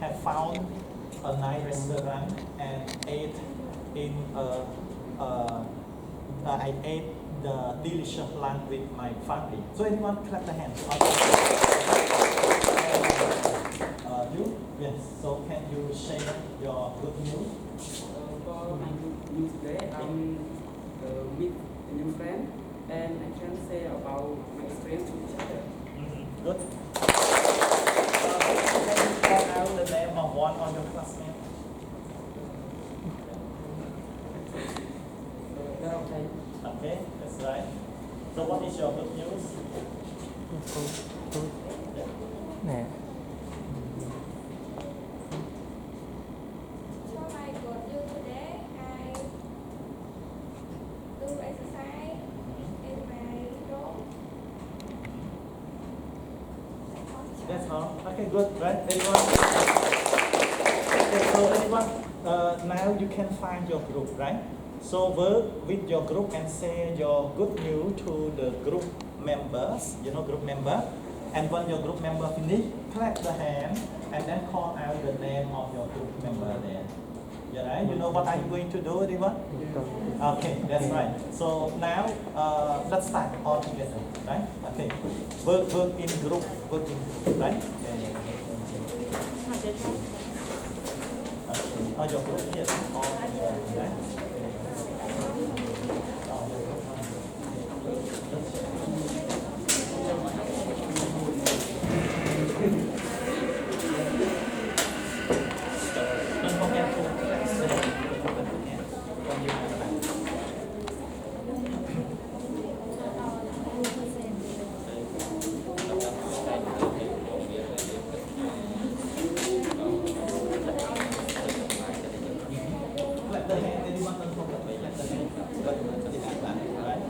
have found a nice restaurant and ate in I ate the delicious lunch with my family. So anyone clap the hands? You? Yes. So can you share your good news? For my news today, I'm with a new friend, and I can say about my experience with each other. Good. Can you call out the name of one of your classmates? Okay. Okay, that's right. So what is your good news? Nè. So my good news today, I do exercise in my room. That's all. Okay, good. Right? Anyone? Okay, so anyone? Now you can find your group, right? So work with your group and say your good news to the group members. You know, group member. And when your group member finish, clap the hand and then call out the name of your group member there. Yeah, right? You know what are you going to do, everyone? Okay, that's right. So now let's start all together, right? Okay. Work in group, right? Okay. Or your group here, all together, right? Don't forget to press the button when you have time. Clap the hand, anyone don't forget to clap the hand. Right?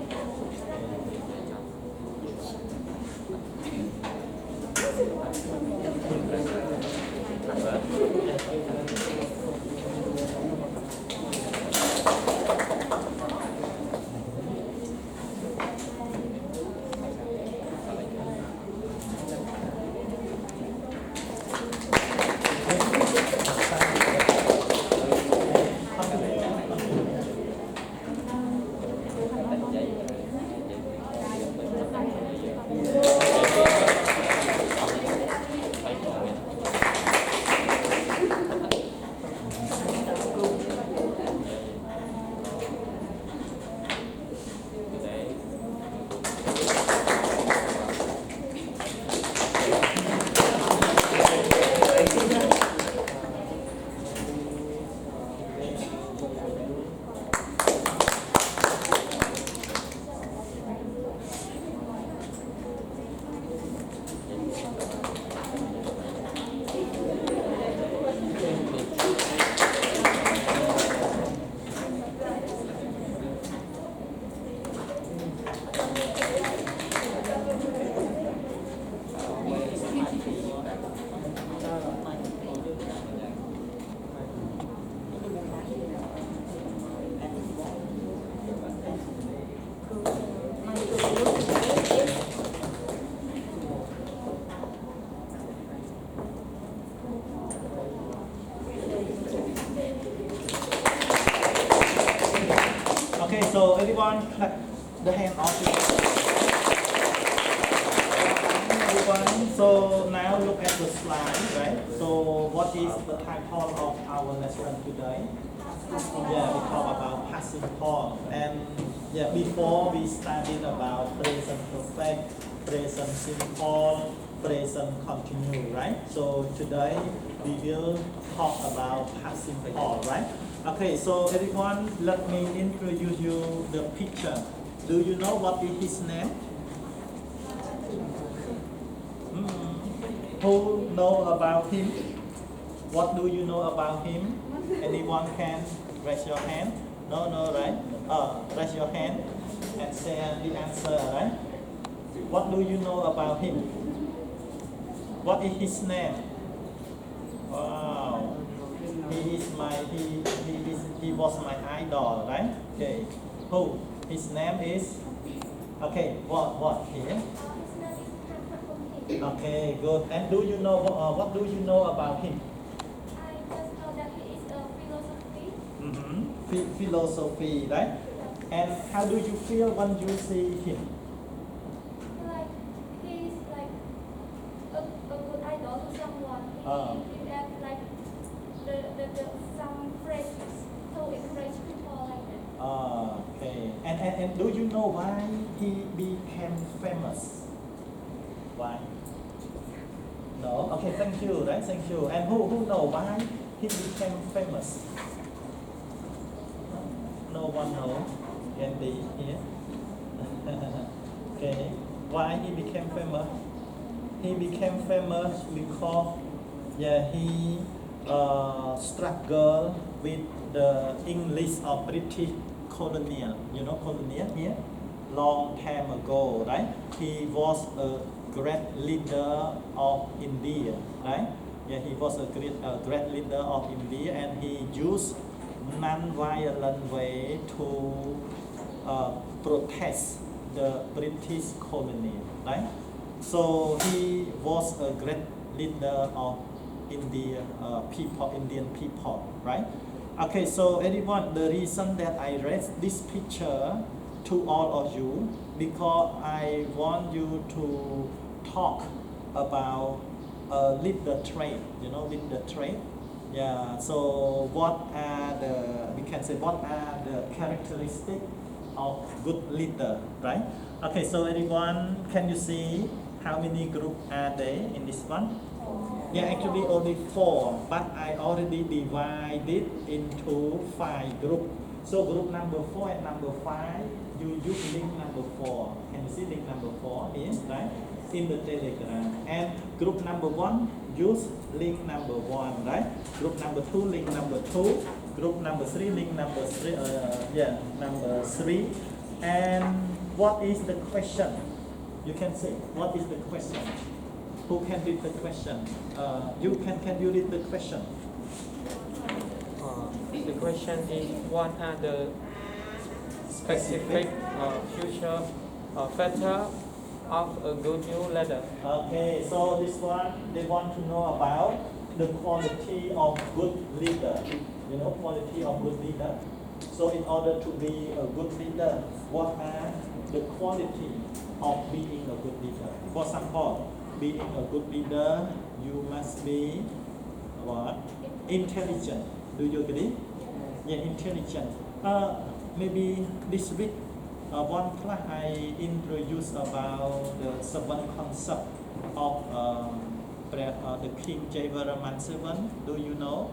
Okay, so everyone clap the hand off. Everyone, so now look at the slide, right? So what is the title of our lesson today? Yeah, we talk about passing thought. And yeah, before we studied about present perfect, present simple, present continue, right? So today we will talk about passing thought, right? Okay, so everyone, let me introduce you the picture. Do you know what is his name? Who know about him? What do you know about him? Anyone can raise your hand? No, right? Raise your hand and say the answer, right? What do you know about him? What is his name? Wow. He was my idol, right? Okay. Who? His name is? Okay. What here? Okay, good. And do you know what do you know about him? philosophy, right? And how do you feel when you see him? Like he's like a good idol to someone. Ah. He has like the some phrases to encourage people like that. Okay. And do you know why he became famous? Why? No. Okay. Thank you. Right. Thank you. And who know why he became famous? No one know. Andy here. Okay. Why he became famous? He became famous because he struggled with the English or British colonial. You know colonial here? Long time ago, right? He was a great leader of India, right? Yeah, he was a great leader of India, and he used non-violent way to protest the British colony, right? So he was a great leader of Indian people, right? Okay, so everyone, the reason that I read this picture to all of you because I want you to talk about leader trait. You know, leader trait. Yeah. So what are the characteristics of good leader, right? Okay. So everyone, can you see how many groups are there in this one? Yeah, actually only 4, but I already divided into 5 groups. So group number 4 and number 5, you use link number 4. Can you see link number 4 here, right? In the Telegram. And group number 1, use link number 1, right? Group number 2, link number 2. Group number 3, link number 3. Number 3. And what is the question? You can say, what is the question? Who can read the question? Can you read the question? The question is, what are the specific future factor of a good new leader? Okay, so this one, they want to know about the quality of good leader. You know, quality of good leader. So in order to be a good leader, what are the quality of being a good leader? For example, being a good leader, you must be what? Intelligent. Do you agree? Yeah, intelligent. Maybe this week, one class I introduced about the 7 concept of the King Jayavaraman 7. Do you know?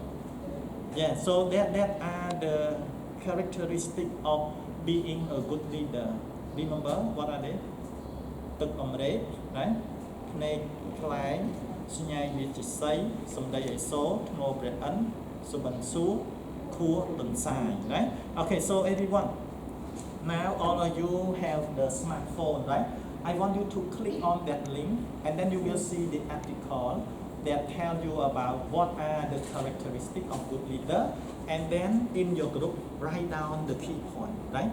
Yeah. So that are the characteristics of being a good leader. Remember what are they? ទឹកអំរែក right? ភ្នែកខ្លែង ស្ញាយវាជាសី សម្ដីឲ្យសូរ ថ្មព្រះឥន្ទ សុបិនសួរ ខួរទន្សាយ right? Okay, so everyone, now all of you have the smartphone, right? I want you to click on that link and then you will see the article that tell you about what are the characteristics of good leader, and then in your group write down the key point, right?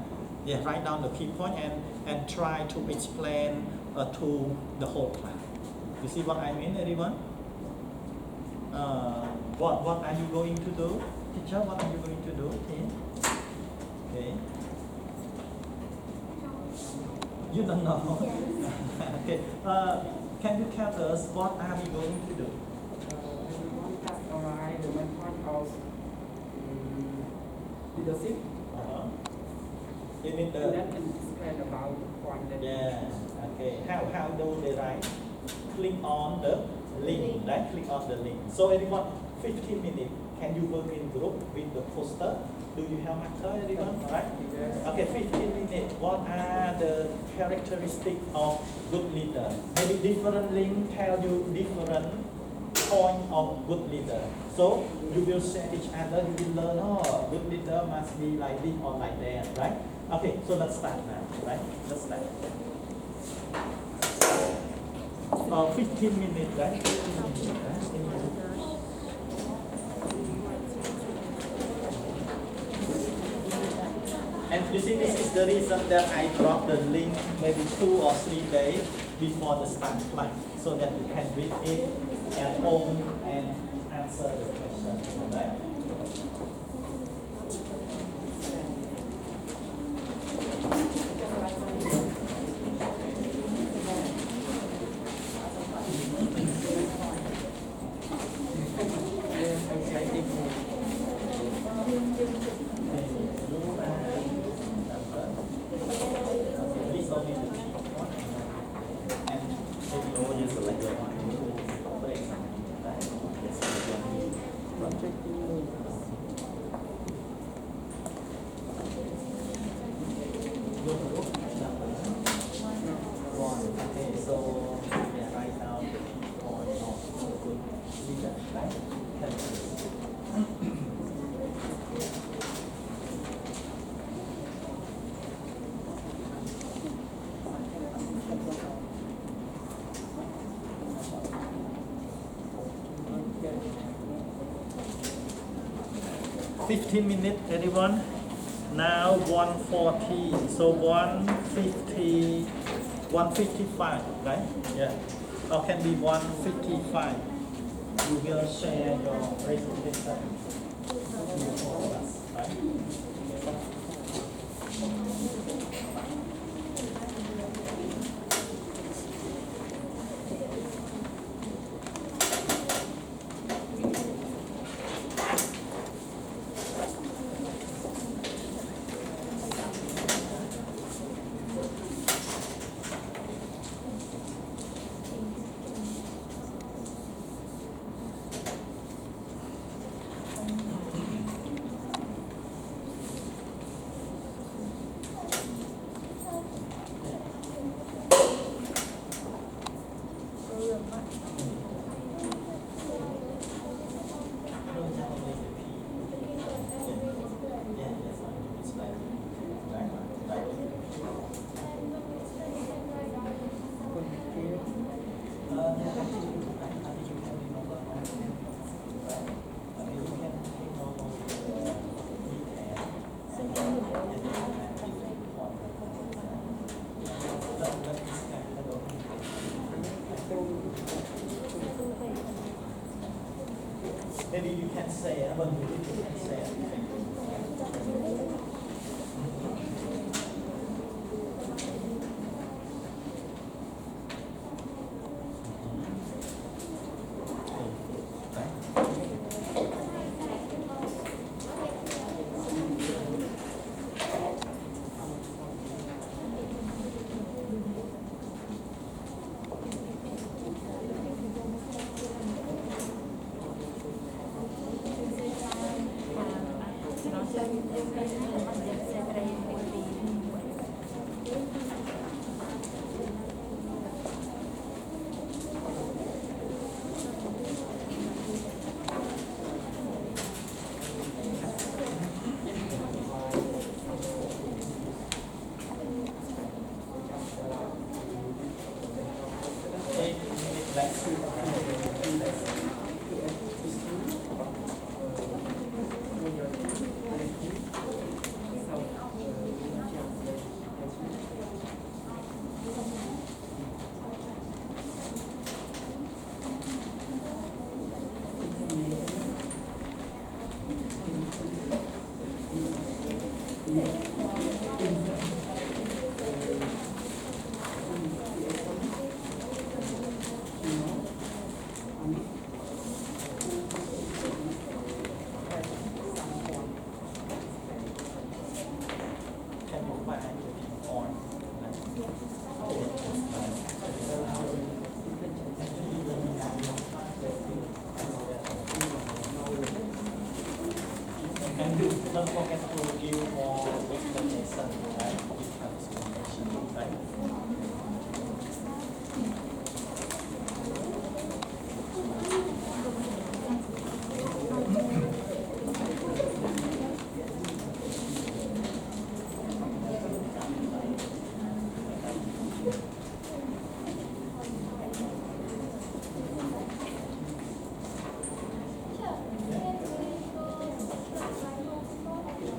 Yeah, write down the key point and try to explain to the whole class. You see what I mean, everyone? What are you going to do? Teacher, what are you going to do? Okay. You don't know? Okay. Can you tell us what are we going to do? One class ORID, the main point of leadership. You mean And then explain about the point that yeah. Okay. How do they write? Click on the link, right? Click on the link. So everyone, 15 minutes. Can you work in group with the poster? Do you have marker, everyone? Alright? Yes. Okay, 15 minutes. What are the characteristics of good leader? Maybe different link tell you different point of good leader. So you will share each other, you will learn, oh, good leader must be like this or like that, right? Okay, so let's start now, right? Let's start. 15 minutes, right? 15 minutes, right? And you see, this is the reason that I dropped the link maybe 2 or 3 days before the start class, so that you can read it at home and answer the question, right? Your group number one. Okay, so yeah, right now the point of good leader, right? Okay. 15 minutes, anyone? Now 1:40, so 1:50, 1:55, right? Yeah. Or can be 1:55. You will share your presentation before us, right? Maybe you can say, but you can say. And don't forget to give more explanation, right? Explanation, right?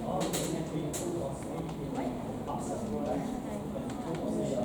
All the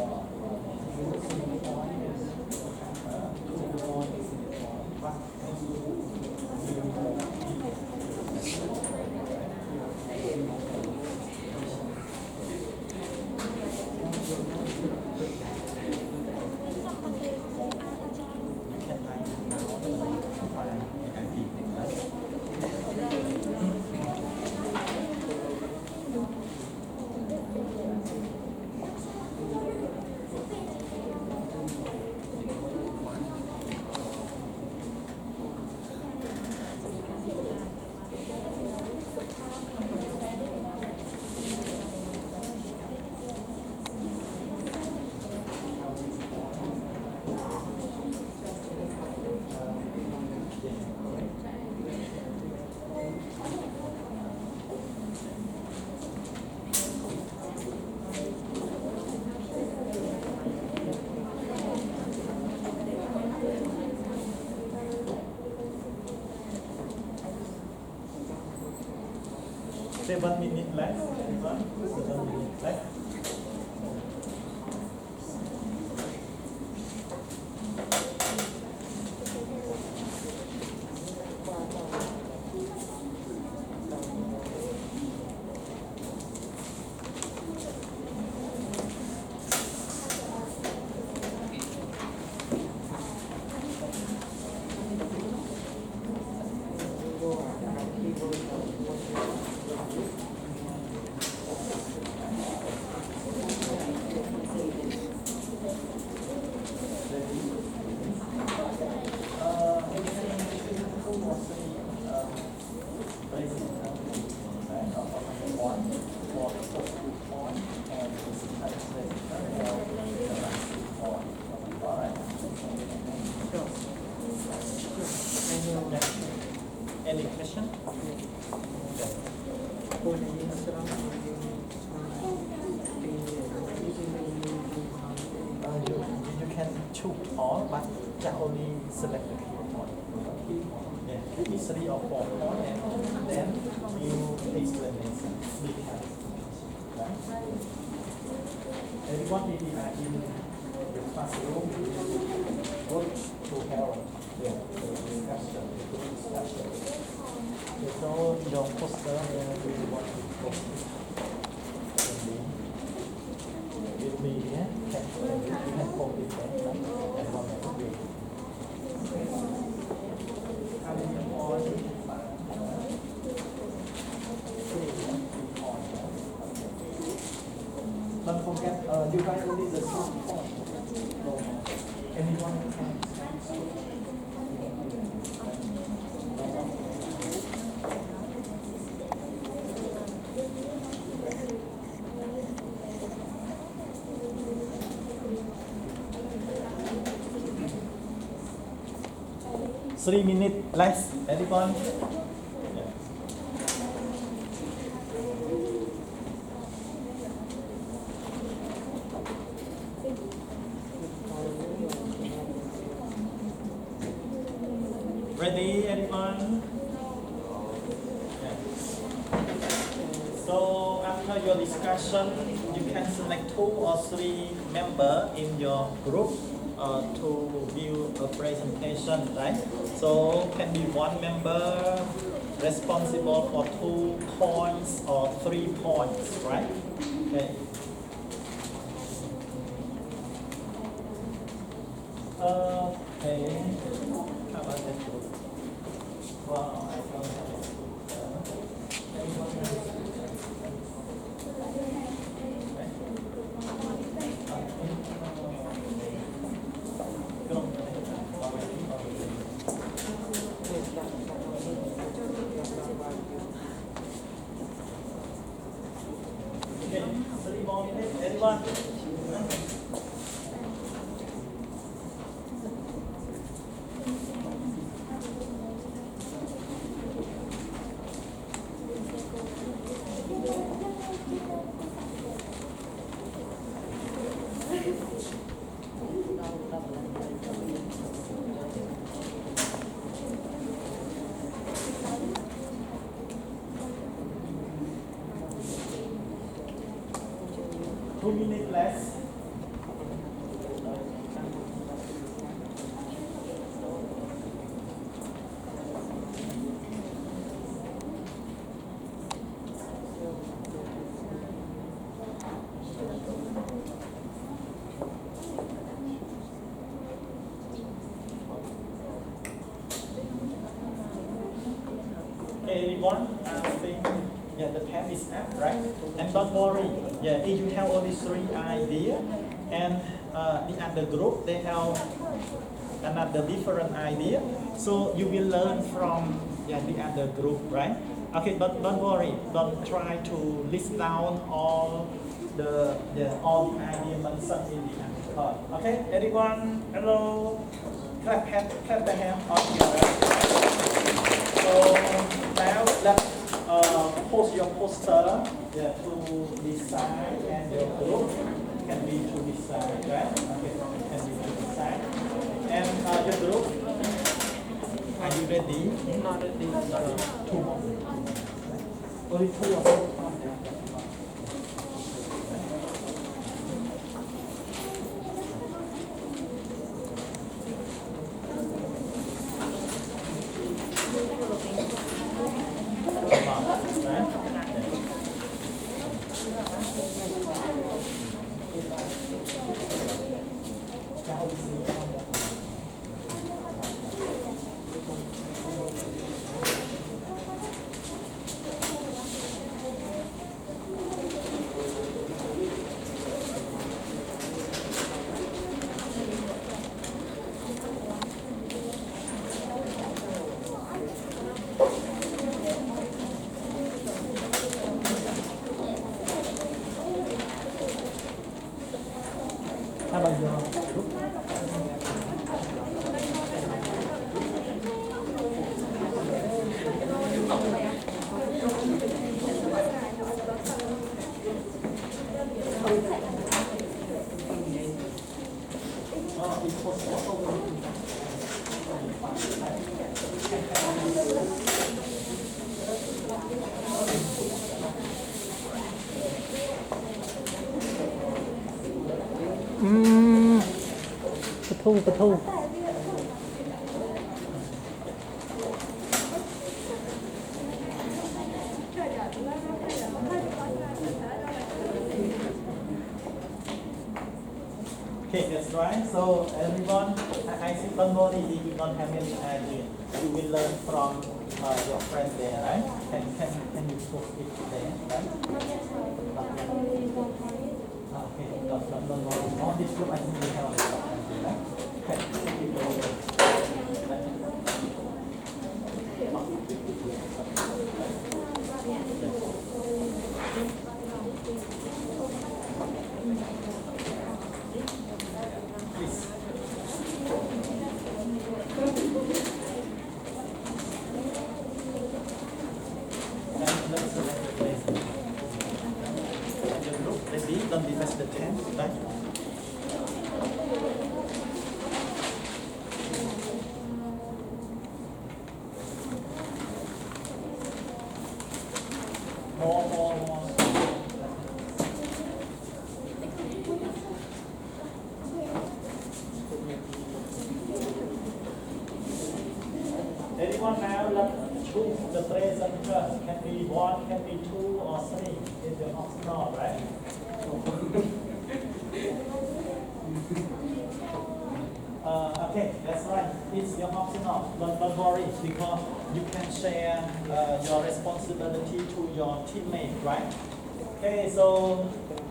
7 minutes left. Anyone? 7 minutes left. Any question? You can choose all, but just only select the key point. Yeah, maybe 3 or 4 points, and then you explanation. Right? Everyone maybe are in the classroom work to help the discussion, the group discussion. Okay, so your poster where do you want to go? With me, yeah? You can hold it there, right? And one more way. How many points? Don't forget, you guys only the 2 points. No. Anyone can. 3 minutes less. Anyone? Yeah. Ready, anyone? Yeah. So after your discussion, you can select 2 or 3 members in your group to view a presentation, right? So can be 1 member responsible for 2 points or 3 points, right? Okay. Okay. How about that group? Wow, I don't have a Okay, 3 more minutes. Anyone? Two minutes less. Anyone? I think yeah, the time is up, right? And don't worry. Yeah, if you have only 3 ideas, and the other group they have another different idea, so you will learn from the other group, right? Okay, but don't worry. Don't try to list down all the ideas mentioned in the article. Okay, everyone, hello. Clap the hand on your. So now let's post your poster to this side, and your group can be to this side, right? Okay, can be to this side. And your group, are you ready? Not ready. 2 more. Only two or three points there. How about your group? Pật thu. Okay, that's right. So everyone, I think don't worry if you don't have any idea. You will learn from your friend there, right? Can you post it there, right? Okay, don't worry. All this group I think we have a lot of time, right? Okay, thank you very much. Please. Let's select the place. The group, ready? Don't divest the tent, right? More. Anyone now, let's choose the presenter. Can be one, can be two or three. It's the optional, right? Okay, that's right. It's your optional. Don't worry, because you can share your responsibility to your teammate, right? Okay, so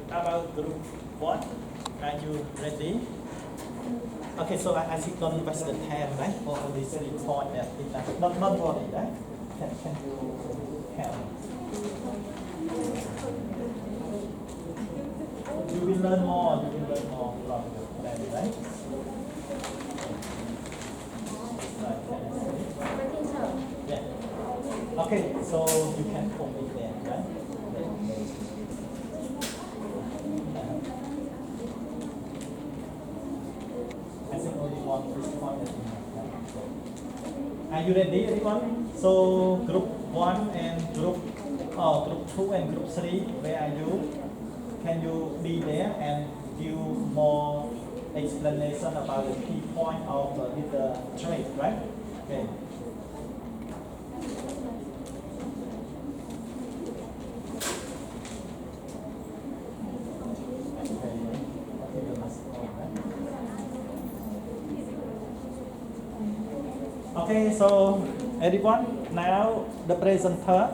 about group one, are you ready? Okay, so I think don't invest the time, right? For only 3 points that enough. Not worry, right? Can you help? You will learn more from your friend, right? Yeah. Okay, so you can complete there, right? I think only one point is enough. Are you ready, everyone? So group 1 and group 2 and group 3, where are you? Can you be there and give more explanation about the key point of the trait, right? Okay. Okay, so everyone, now the presenter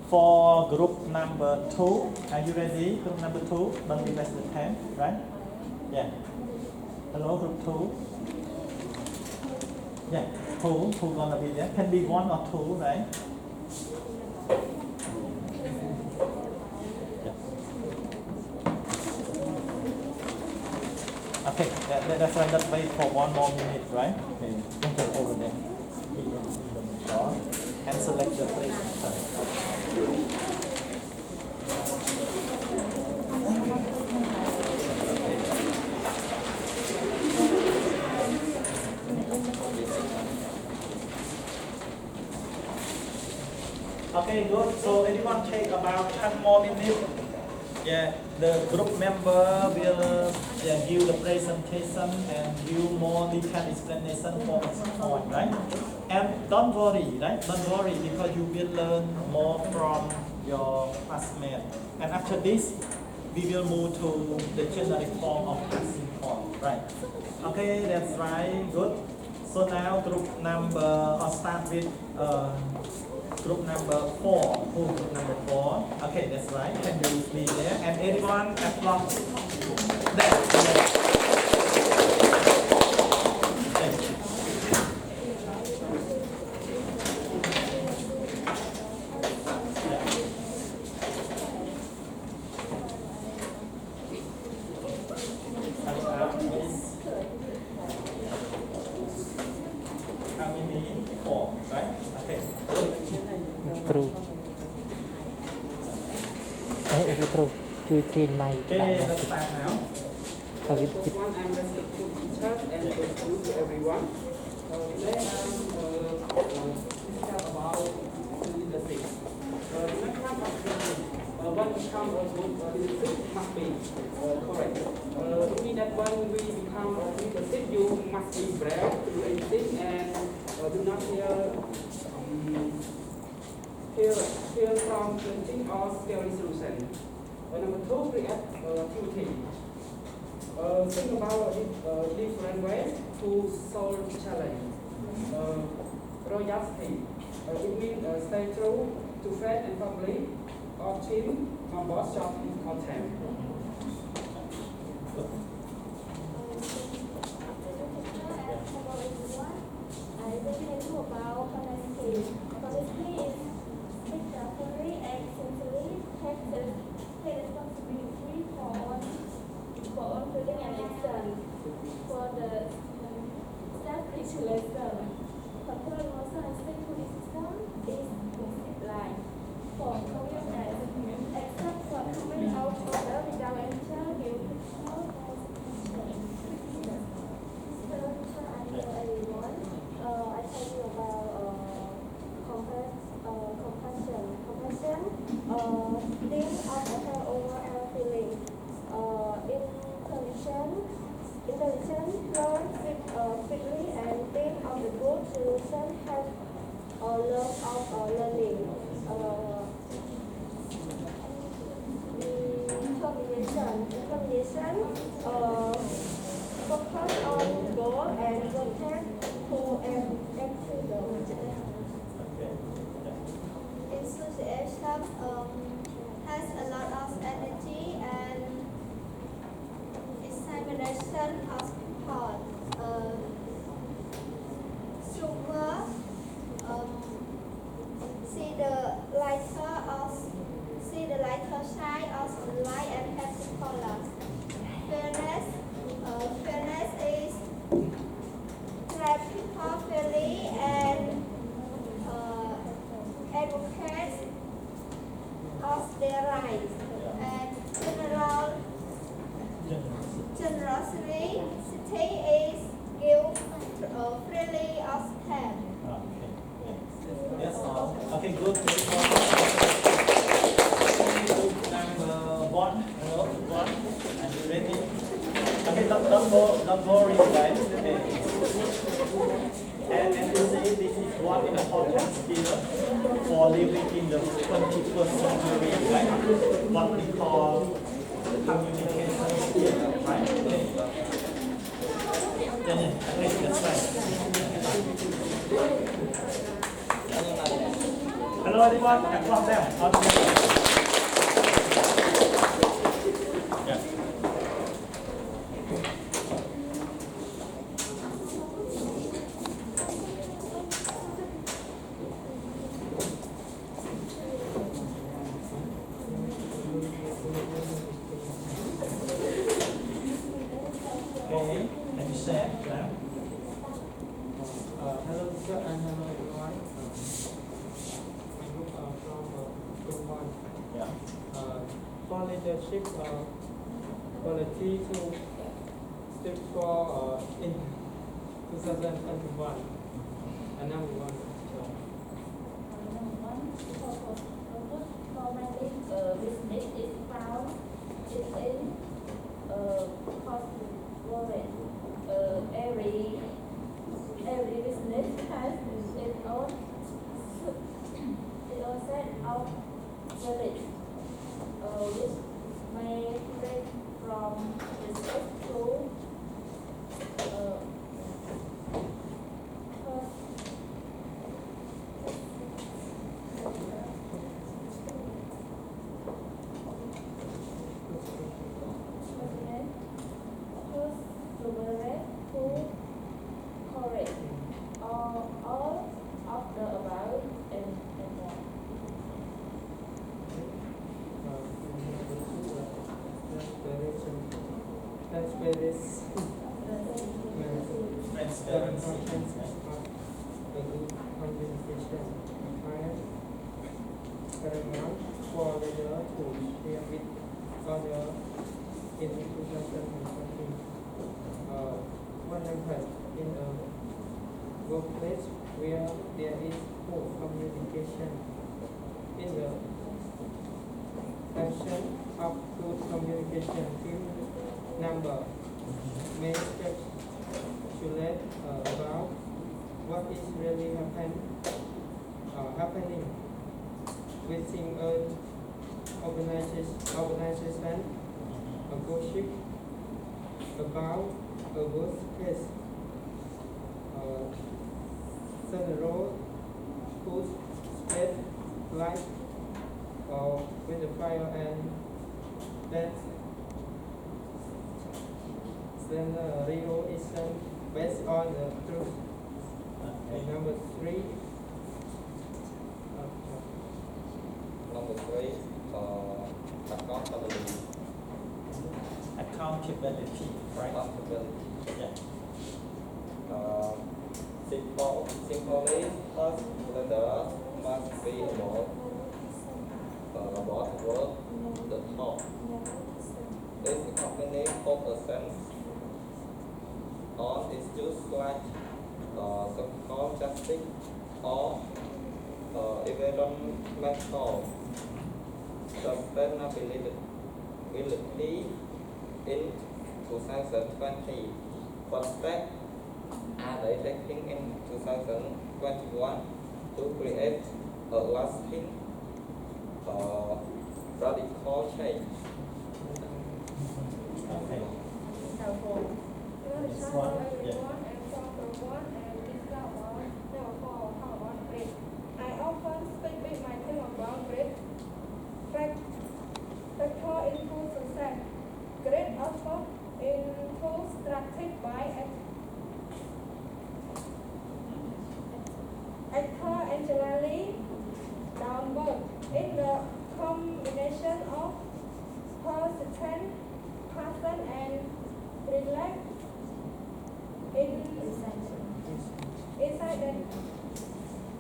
for group number 2. Are you ready? Group number 2, don't be less than 10, right? Yeah. Hello, group 2. Yeah, who gonna be there? Can be 1 or 2, right? Yeah. Okay, that's why let's wait for 1 more minute, right? Okay, don't go over there. And select the presenter. Okay, good. So anyone take about 10 more minutes? Yeah, the group member will give the presentation and give more detailed explanation for each point, right? And don't worry, right? Don't worry because you will learn more from your classmate. And after this, we will move to the generic form of passing point, right? Okay, that's right. Good. So now group number, I'll start with group number 4. Who group number 4? Okay, that's right. Can you be there? And anyone applaud? There. How many? 4, right? Okay. True. True. Chui trên mày Okay, let's start now. One, I'm respectful teachers and good to everyone. Today I'm about leadership. When it comes to when it comes to leadership must be correct. To me that when we become a leadership, you must be brave to do anything and do not fear from changing or scary solution. Number 2, creativity. Think about different ways to solve challenge. Loyalty. It means stay true to friends and family, or team, or boss job, or team. I will tell you about honesty. Honesty is speak truthfully and sincerely, take responsibility for own feeling and action. For the self-regulation, control emotion and stick to decision is discipline. For commitment, accept what coming out of the without anger, give control and criticism. I tell you about compassion. Compassion, think of our overall feeling. Intelligence, learn quickly and think of the good solution, have love of learning. Determination, focus on goal and protect to achieve the enthusiasm has a lot of energy and examination of support. Super, see the lighter side of the light and have the color. Fairness is treat people fairly and advocate of their rights. And generosity is give freely of time. Okay. That's all. Okay, good. Number 1. Hello, 1. Are you ready? Okay, don't worry, guys. Okay. And you see, this is one important skill for living in the 21st century, right? What we call communication skill, right? Okay, that's right. Hello, everyone. Applaud them. All together. Yeah. Okay, can you say now? Hello, sir, and hello, everyone. My group are from group 1. Yeah. For leadership quality to step for in 2021. And number 1. spirit, which may range from respect to perseverance to courage, or all of the above and more. For the year to share with other in 2020. What happens in a workplace where there is poor communication? In the action of good communication, few number may speculate about what is really happening within an organization, a gossip about a workplace, several whose spread light or with the fire and that scenario isn't based on the truth. And number three, accountability. Accountability, right? Accountability. Yeah. Simply, first leader must be about work, the top. If the company focuses on issues like social justice or environmental sustainability in 2020. What steps are they taking in 2021 to create a lasting radical change? Okay. This one, yeah. I often speak with my team about grit, factor into success. Grit also into structured by actor and generally downward in the combination of persistent passion and relax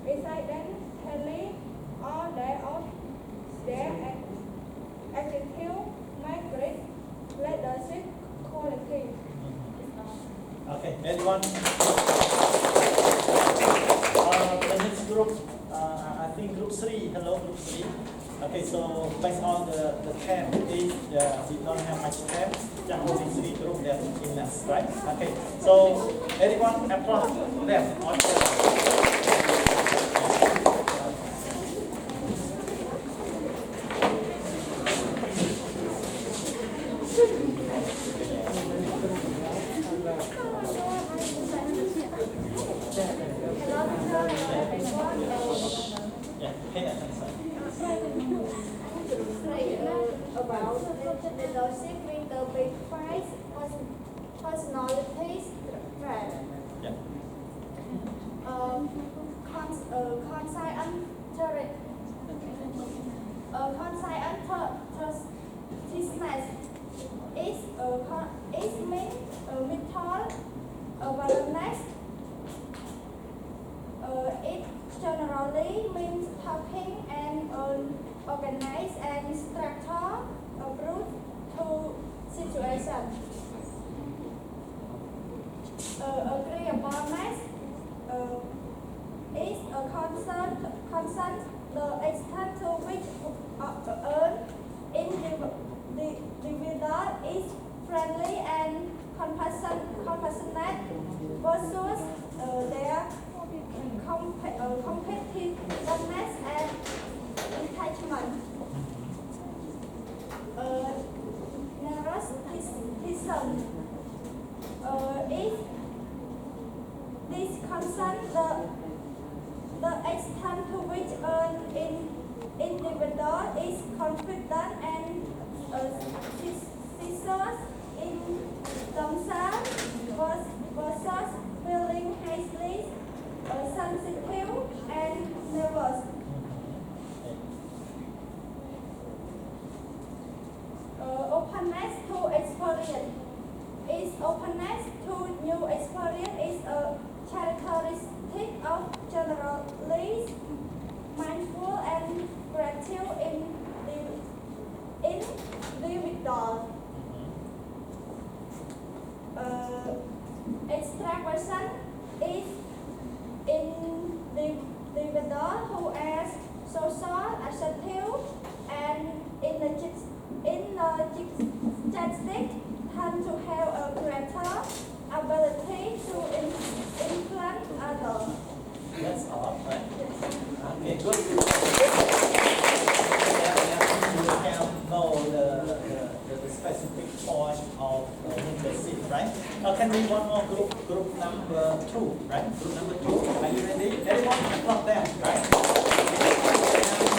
incidentally or their attitude make great leadership quality. Okay, anyone? The next group, I think group 3. Hello, group 3. Okay, so based on the tab, we don't have much tab. Just only 3 groups there in us, right? Okay, so anyone applaud them on yeah, pay attention. About leadership with the big five personalities threat. Yeah. Conscientiousness is meant mental awareness. It generally means talking and organize and structure approach to situation. Agreeableness is a concern the extent to which an individual is friendly and compassionate versus their competitiveness and attachment. substitute individual. Extract version is individual who has social, acceptable, and energetic tend to have a greater ability to influence others. That's all, right? Yes. Okay, good. You can know the specific point of membership, right? Can we one more group number 2, right? Group number 2. Are you ready? Everyone applaud them, right? And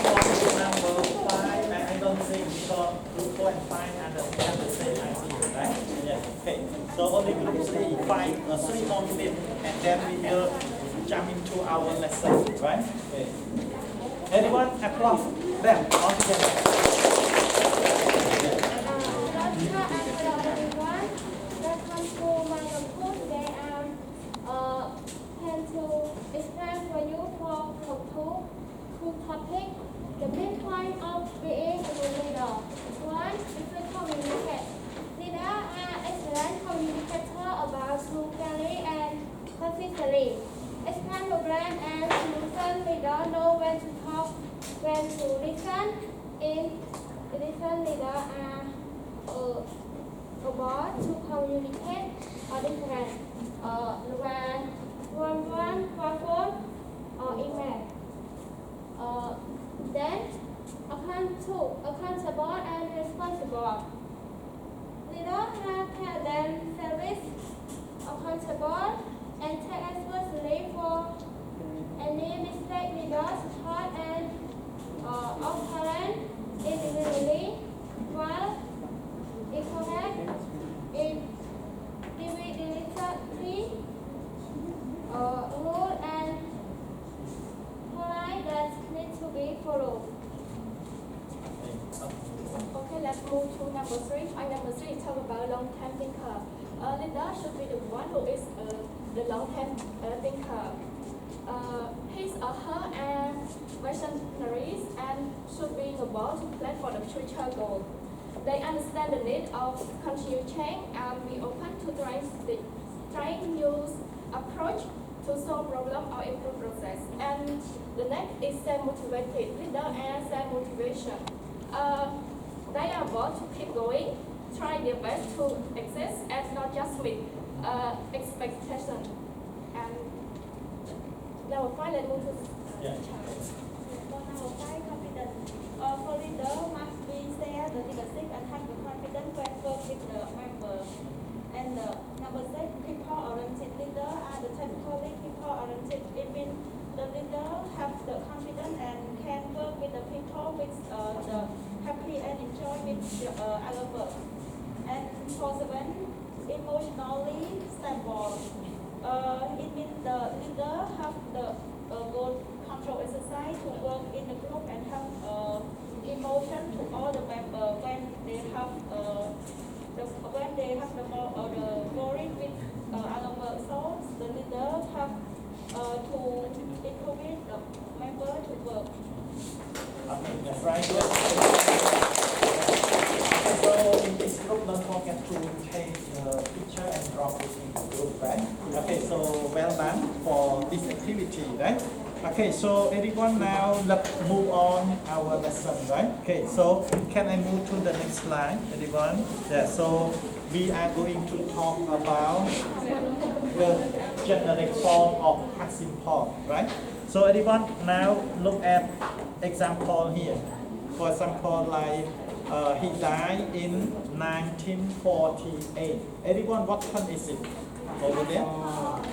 for group number 5, I don't think because group 4 and 5 have the same idea, right? Yeah. Okay. So only group 3, 5, 3 more minutes, and then we will jump into our lesson, right? Okay. Anyone applaud them all together? Topic. The main point of being a leader. One, effective communication. Leader are excellent communicator about smoothly and consistently. Expand program and solution. Leader know when to talk, when to listen. In addition, leader are about to communicate different when one phone or email. Then accountable and responsible. Leader have them service accountable and take responsibility for any mistake. Leader support and operate individually while incorrect individually rule and polite that need to be followed. Okay, let's move to number 3. Point number 3 talk about long-term thinker. Leader should be the one who is the long-term thinker. His or her are visionaries and should be able to plan for the future goal. They understand the need of continuous change and be open to trying new approach to solve problem or improve process. And the next is self-motivated. Leader and self-motivation. They are able to keep going, try their best to exist and not just meet expectation. And number 5, let's move to Number 5, confidence. For leader must be share the leadership and have the confidence when work with the member. And number 6, people-oriented. Leader are the typically people-oriented. It means the leader have the confidence and can work with the people with the happy and enjoy with the other work. And for 7, emotionally stable. It means the leader have the good control exercise to work in the group and have emotion to all the members when they have the worry with other work. So the leader have to encourage the member to work. Okay, that's right. Good. So in this group, don't forget to take the picture and drop it in the group, right? Okay, so well done for this activity, right? Okay, so everyone now let's move on our lesson, right? Okay, so can I move to the next slide, everyone? Yeah, so we are going to talk about the generic form of passive form, right? So everyone now look at example here. For example, like he died in 1948. Everyone, what time is it? Over there?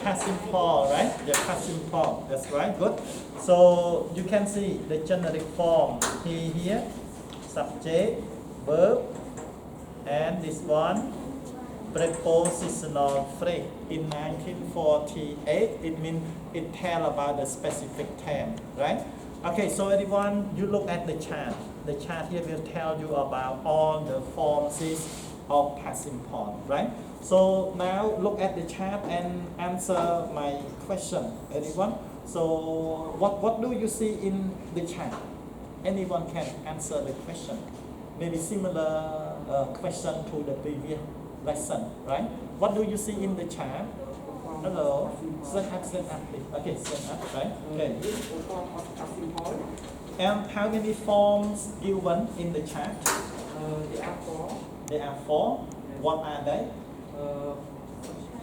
Passive form, right? Yeah, passive form. That's right. Good. So you can see the generic form here, subject, verb, and this one, prepositional phrase. In 1948, it means it tells about the specific term, right? Okay, so everyone, you look at the chart. The chart here will tell you about all the forms of passive form, right? So now look at the chart and answer my question, everyone. So what do you see in the chart? anyone can answer the question. Maybe similar question to the previous lesson, right? What do you see in the chat? Hello. Stand up, please. Okay, stand up, right? Okay. This form of past simple. And how many forms given in the chat? There are four. There are 4. What are they?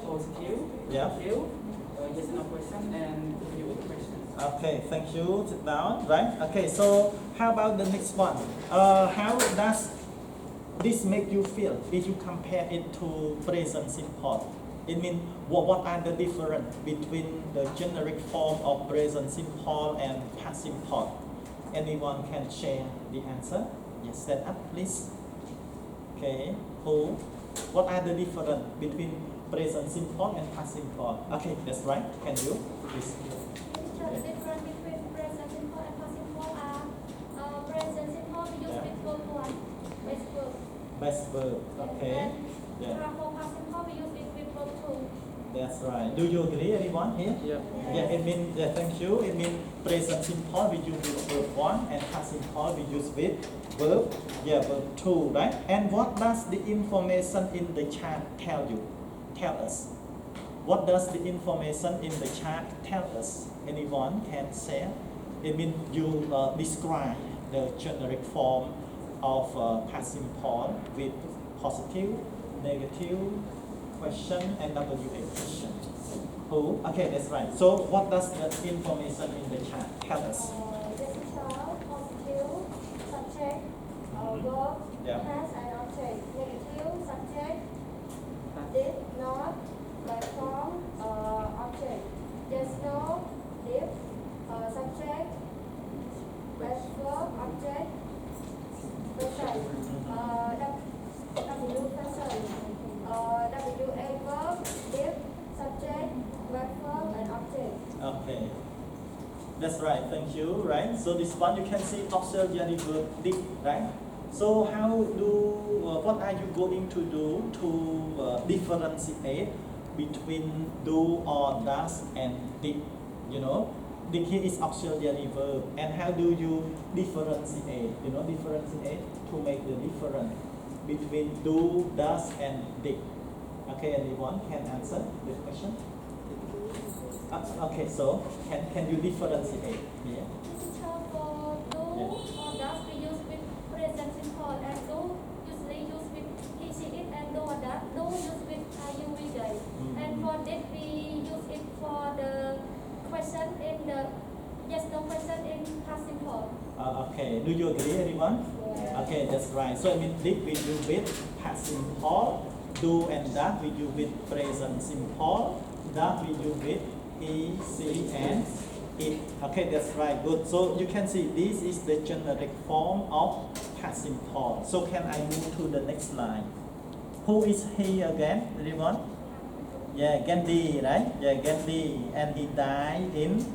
Positive. Yeah. Negative, yes and no question, and review questions. Okay, thank you. Sit down, right? Okay, so how about the next one? How does this make you feel if you compare it to present simple? It means what are the difference between the generic form of present simple and past simple? Anyone can share the answer? Yes, stand up, please. Okay, who? What are the difference between present simple and past simple? Okay, that's right. Can you please? The difference between present simple and past simple are present simple we use with verb 1, base verb. Best verb. Okay. And Yeah, for past simple we use it with verb 2. that's right. Do you agree, anyone here? Yeah. Yeah, it means, yeah, thank you. It means present simple we use with verb 1 and past simple we use with verb, yeah, verb 2, right? And what does the information in the chart tell you? Tell us. What does the information in the chart tell us? Anyone can say? It means you describe the generic form of past simple with positive, negative, question, and WA question. Who? Okay, that's right. So what does the information in the chart tell us? Residual, positive, subject, verb, Yeah. has and object. Negative, subject, did, not, by form, object. Yes, no, did, subject, by verb, object, person. W person. WA verb, did, subject, by verb, and object. Okay. That's right, thank you, right? So this one you can see auxiliary verb did, right? So how what are you going to do to differentiate between do or does and did? You know, did here is auxiliary verb, and how do you differentiate? You know, differentiate to make the difference between do, does, and did. Okay, anyone can answer this question? Okay, so can you differentiate here? Residual for do or does we use with present simple, and do usually use with he, she, it, and do or that. Do use with you, we, they. And for did we use it for the question in the yes no question in past simple. Okay, do you agree, everyone? Yeah. Okay, that's right. So I mean, did we do with past simple, do and that we do with present simple, that we do with he, she, and it. Okay, that's right. Good. So you can see this is the generic form of past simple. So can I move to the next line? Who is he again? Anyone? Yeah, Gandhi, right? Yeah, Gandhi, and he died in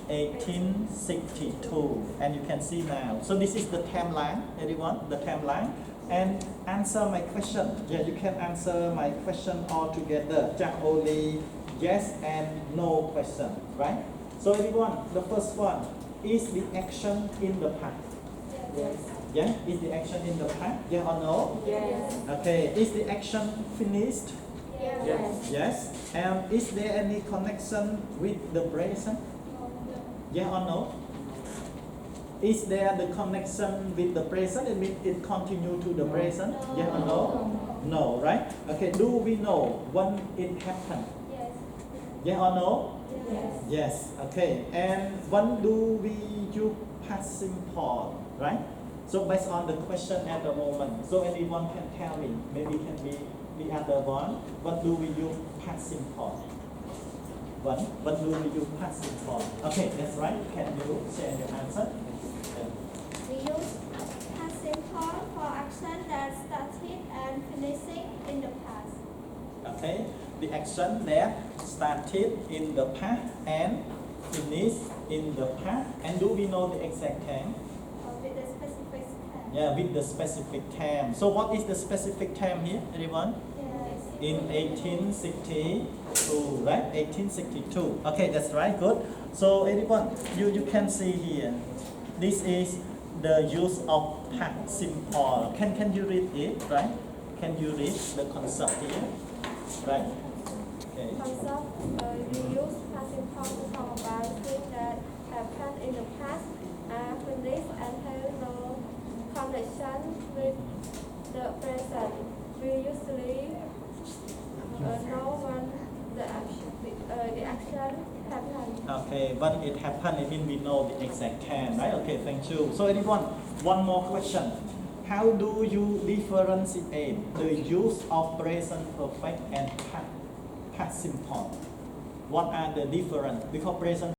1862, and you can see now. So this is the timeline, everyone, the timeline. And answer my question. Yeah, you can answer my question all together. Just only yes and no question, right? So everyone, the first one, is the action in the past? Yes. Yeah, is the action in the past? Yeah or no? Yes. Okay, is the action finished? Yes. Yes. And is there any connection with the present? Yeah or no? Is there the connection with the present? It means it continue to the present? Yeah or no? No, right? Okay, do we know when it happened? Yes. Yeah or no? Yes. Yes, okay. And when do we use past simple, right? So based on the question at the moment, so anyone can tell me, maybe can be the other one, what do we use past simple? What do we use past simple? Okay, that's right. Can you share your answer? We use past simple for action that started and finishing in the past. Okay, the action that started in the past and finished in the past. And do we know the exact time? With the specific time. Yeah, with the specific time. So what is the specific time here, everyone? Yes. In 1862, right? 1862. Okay, that's right, good. So everyone, you can see here, this is the use of past simple. Can you read it, right? Can you read the concept here, right? Okay. Concept, we use past simple to talk about things that happened in the past, finished and have no connection with the present. We usually know when the action happened. Okay, when it happened, I mean we know the exact time, right? Okay, thank you. So anyone, one more question. How do you differentiate the use of present perfect and past simple? What are the difference? Because present